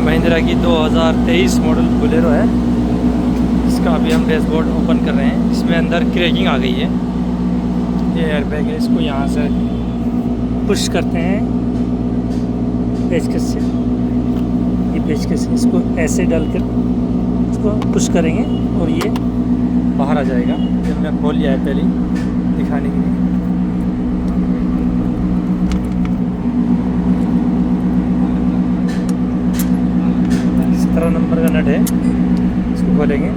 महिंद्रा की 2023 model Bolero है। इसका अभी हम डैशबोर्ड ओपन कर रहे हैं। इसमें अंदर क्रैकिंग आ गई है। ये एयरबैग है, इसको यहाँ से पुश करते हैं पेचकस से। ये पेचकस है, इसको ऐसे डालकर इसको पुश करेंगे और ये बाहर आ जाएगा। जब मैं खोल लिया है पहले दिखाने के लिए। 17 नंबर का नट है, इसको खोलेंगे।